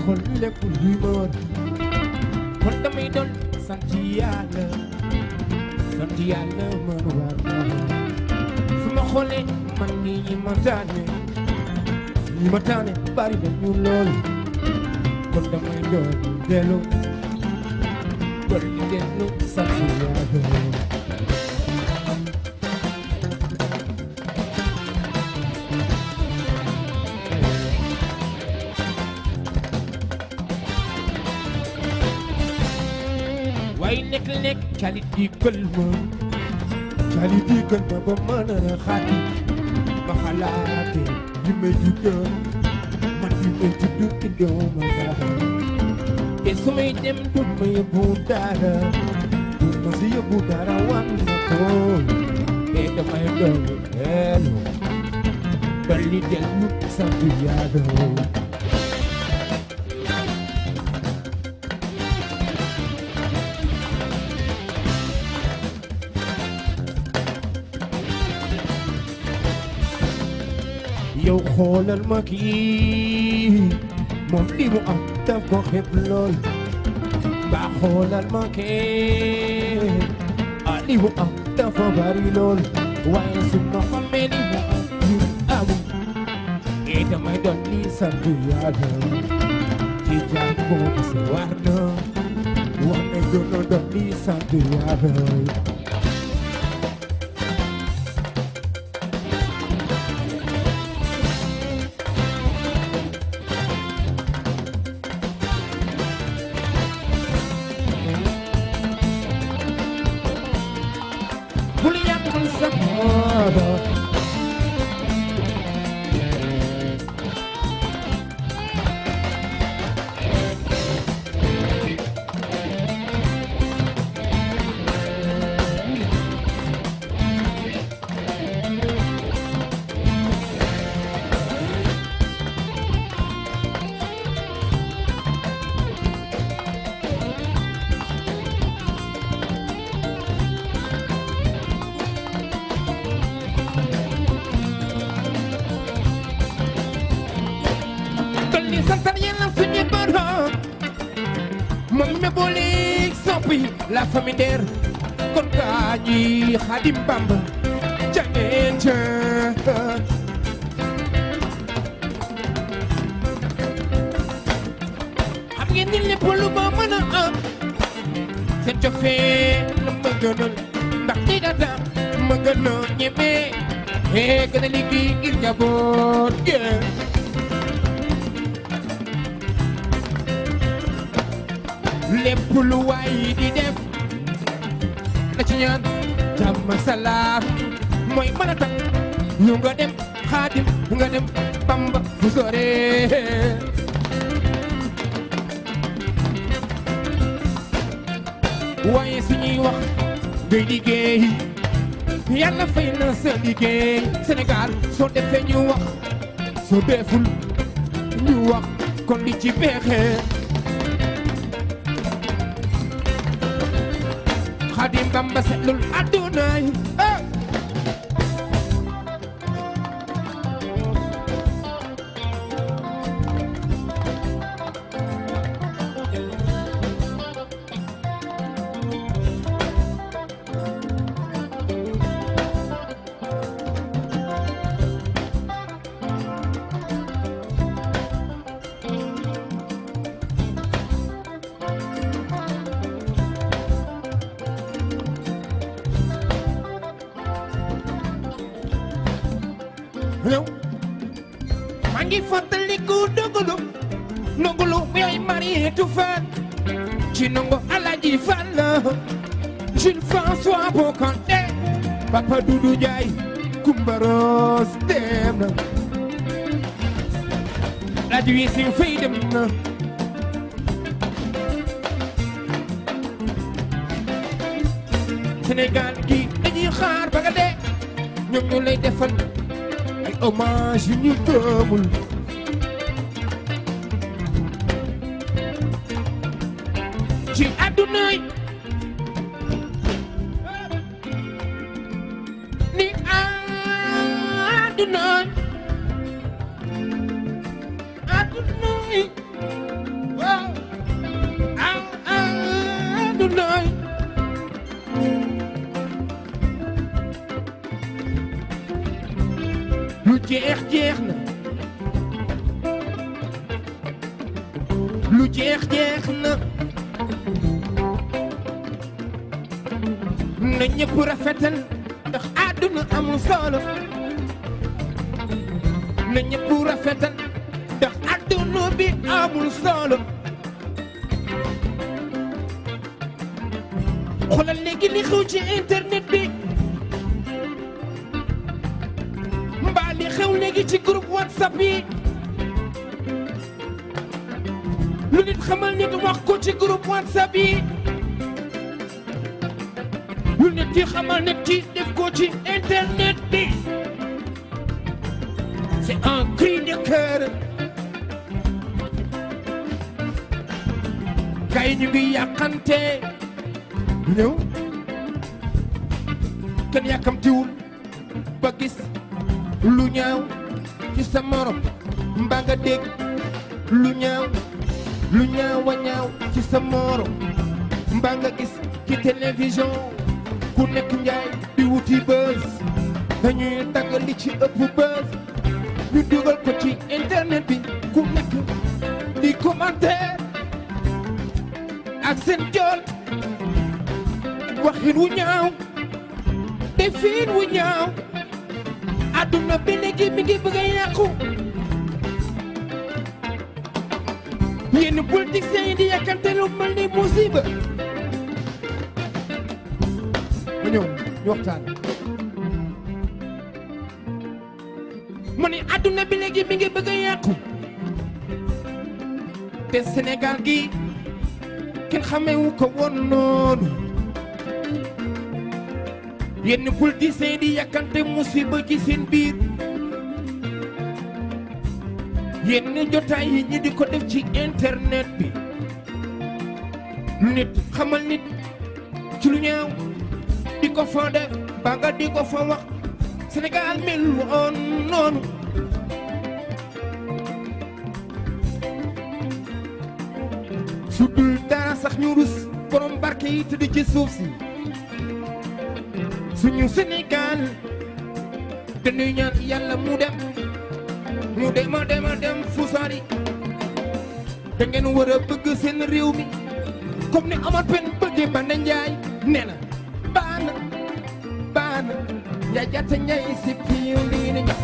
xol lekkul luy ma war kon damay doon sant yàlla man war na su ma xoolee man nii ñi ma taane bari na ñu lool kon damay doon dellu sant yàlla waaye nekk calit di kël ma ba mën a xaati ma xalaate li may juddoo man li may juddu indoo ma dara te su may dem du ma yóbbu dara du ma si yóbbu dara wan na ko te damay doon dellu dolli dellu sant yàlla yow xoolal ma kii moom li mu am daf ko xeeb lool mbaa xoolal ma kii li mu am dafa bari lool waaye su ma xamee li mu am ñu amul damay doon li sant yàlla ci jaay moom si war na wax ne doon li sant yàlla la famille der kon kaañi Xaadim Bamba jangeen ca xam ngeen ni lépp lu ma mën a am seen cofee la ma gënal ndax di data ma gën a ñeme gën a liggéey ngir njaboot lépp lu waay di def na ci ñaan jàmm salaam mooy mën a tax ñu nga dem Xaadim nga dem Bamba fu sore waaye suñuy wax ngay liggéey Yàlla fay na sa liggéey Sénégal soo defee ñu wax soo deful ñu wax kon li ci pexe Xaadim Bamba setlul àdduna yi maa ngi fàttaliku ndongolo yaay Mariétou Fall ci ndongo Alaaji Fall Jules François Bocandé Papa Doudou Ndiaye Coumba Rose dem na Alaaji Wisim Faye dem na Sénégal gi dañuy xaar ba nga dee ñoom ñu lay defal ay hommage yu ñu gëmul ci àdduna yi ni àdduna yi jeex na lu jeex na na ñëpp rafetal ndax àdduna amul solo na ñëpp rafetal ndax àdduna bi amul solo xoolal léegi li xew ci internet bi mbaa li xew léegi ci groupe WhatsApp yi lu nit xamal nit wax ko ci groupe WhatsApp yi lu nit ki xamal nit ki def ko ci internet bi c'est un cri de cœur kay ñu ngi yàqante ñëw kenn yàkkamtiwul ba gis lu ñaaw ci sa morom mbaa nga dégg lu ñaaw a ñaaw ci sa morom mbaa nga gis ci télévision ku nekk njaay di wuti buzz dañuy dagg li ci ëpp buzz ñu dugal ko ci internet bi ku nekk di commentaire ak seen jool waxin wu ñaaw defin wu ñaaw àdduna bi léegi mi ngi bëgg a yàqu yéen politiciens yi di yàkkante lu mel ni musiba ma ñëw ñu waxtaan mu ne àdduna bi léegi mi ngi bëgg a yàqu te Sénégal gi kenn xamewu ko woon noonu yenn politiciens di yàkkante musiba ci seen biir yenn jotaay yi ñi di ko def ci internet bi nit xamal nit ci lu ñaaw di ko fa def ba nga di ko fa wax Sénégal mel woon noonu su dul dara sax ñu rus borom barke yi tëdd ci suuf si suñu Sénégal dañuy ñaan yàlla mu dem fu sori da ngeen war a bëgg seen réew mi comme ni Omar Pène bëggee Banda Njaay nee na baana njaay jaata njaay si piiw lii ni ñax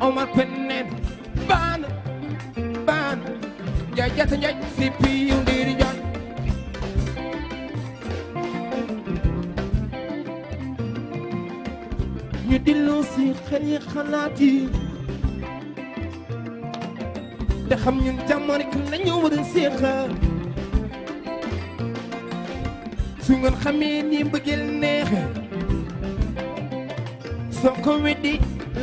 Omar Pène nee na baana njaay jaata njaay si piiw lii ni ñax ñu delloo si xel yi xalaat yi te xam ñun jàmm rek lañu war a seexal su ngeen xamee ni mbëggeel neexe soo ko weddi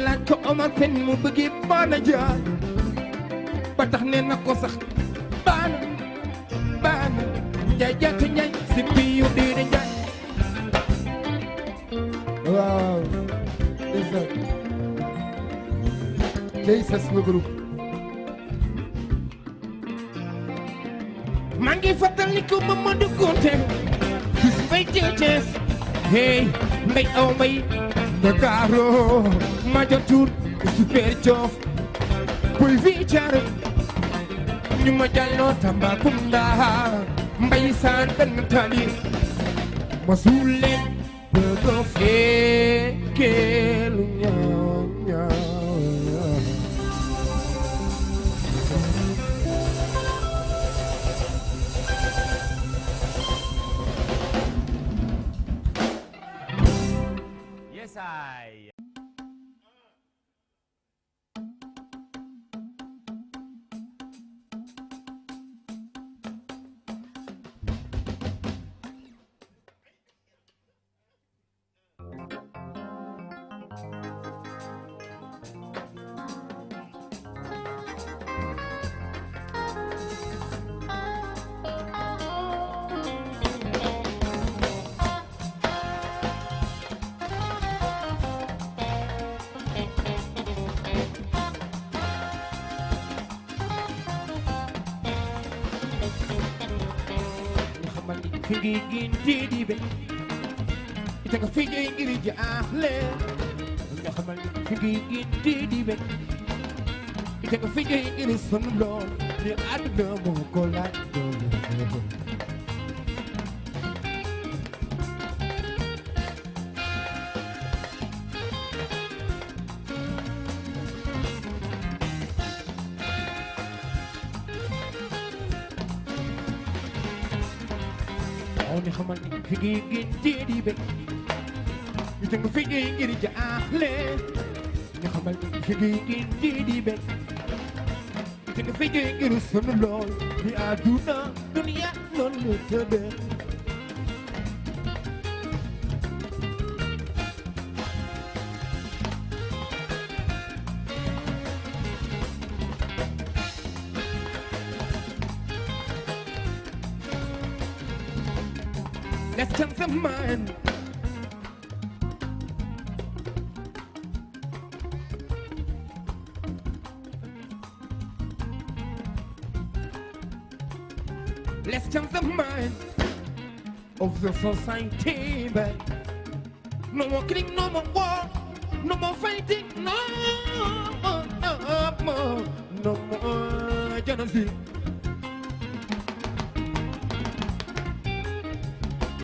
laaj ko Omar Pène mu bëggee Banda Njaay ba tax nee na ko sax baana njaay jaata njaay si piyu diine njaay waaw tey sas na groupe maa ngi fàttaliku Mamadou Konté bis bay Cees hey mbay aw mbay Dakaro Major Tour Super Joof boy fii caare ñu ma jàlloo Tambacounda mbay saan benn tali ma suul leen bëgg a fekkee lu ñaaw Yes, I. Figi ginti dibe ite nga fi ngay ngir jaaxle nga xamal ni fi ngay gindi di be ite nga fi ngay ngir sonn lool li àdduna moo ko laaj doole ni xamal ni fi ngay gindi di be ite nga fi ngay ngir jaaxle nga xamal ni fi ngay gindi di be ite nga fi ngay ngir sonn lool li àdduna dunya noonu la tëddee Let's change some mind. Let's change the mind of the society, babe. No more killing, no more war, no more fighting, no more genocide.